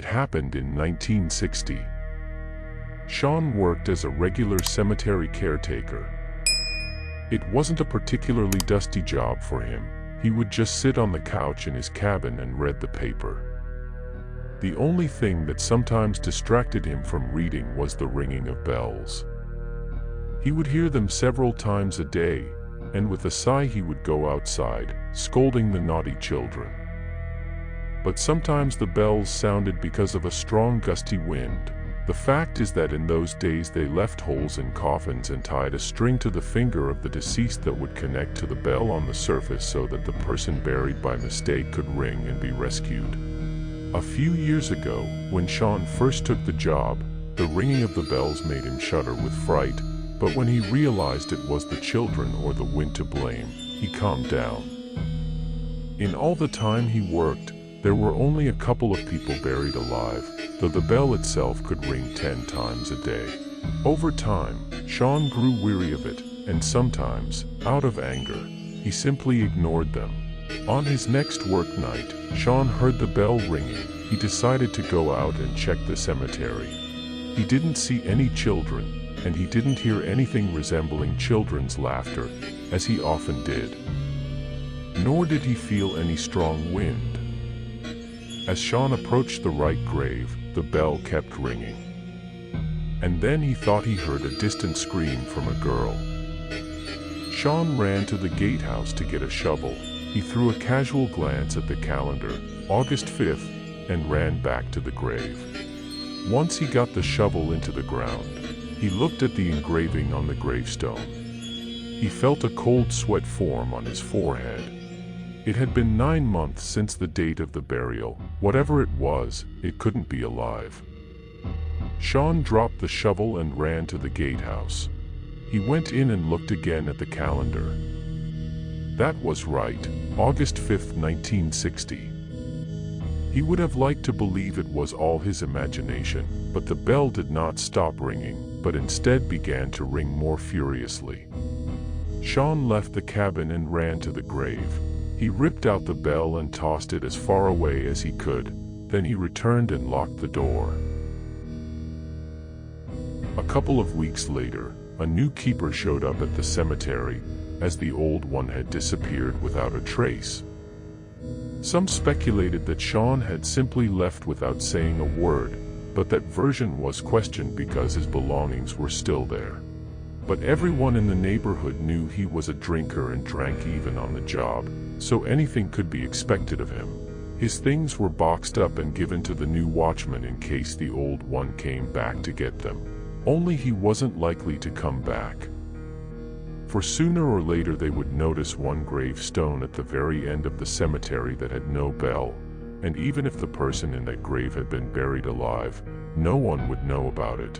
It happened in 1960. Sean worked as a regular cemetery caretaker. It wasn't a particularly dusty job for him. He would just sit on the couch in his cabin and read the paper. The only thing that sometimes distracted him from reading was the ringing of bells. He would hear them several times a day, and with a sigh he would go outside, scolding the naughty children. But sometimes the bells sounded because of a strong gusty wind. The fact is that in those days they left holes in coffins and tied a string to the finger of the deceased that would connect to the bell on the surface so that the person buried by mistake could ring and be rescued. A few years ago, when Sean first took the job, the ringing of the bells made him shudder with fright, but when he realized it was the children or the wind to blame, he calmed down. In all the time he worked, there were only a couple of people buried alive, though the bell itself could ring 10 times a day. Over time, Sean grew weary of it, and sometimes, out of anger, he simply ignored them. On his next work night, Sean heard the bell ringing. He decided to go out and check the cemetery. He didn't see any children, and he didn't hear anything resembling children's laughter, as he often did. Nor did he feel any strong wind. As Sean approached the right grave, the bell kept ringing. And then he thought he heard a distant scream from a girl. Sean ran to the gatehouse to get a shovel. He threw a casual glance at the calendar, August 5th, and ran back to the grave. Once he got the shovel into the ground, he looked at the engraving on the gravestone. He felt a cold sweat form on his forehead. It had been 9 months since the date of the burial. Whatever it was, it couldn't be alive. Sean dropped the shovel and ran to the gatehouse. He went in and looked again at the calendar. That was right, August 5th, 1960. He would have liked to believe it was all his imagination, but the bell did not stop ringing, but instead began to ring more furiously. Sean left the cabin and ran to the grave. He ripped out the bell and tossed it as far away as he could. Then he returned and locked the door. A couple of weeks later, a new keeper showed up at the cemetery, as the old one had disappeared without a trace. Some speculated that Sean had simply left without saying a word, but that version was questioned because his belongings were still there. But everyone in the neighborhood knew he was a drinker and drank even on the job, so anything could be expected of him. His things were boxed up and given to the new watchman in case the old one came back to get them. Only he wasn't likely to come back. For sooner or later they would notice one gravestone at the very end of the cemetery that had no bell, and even if the person in that grave had been buried alive, no one would know about it.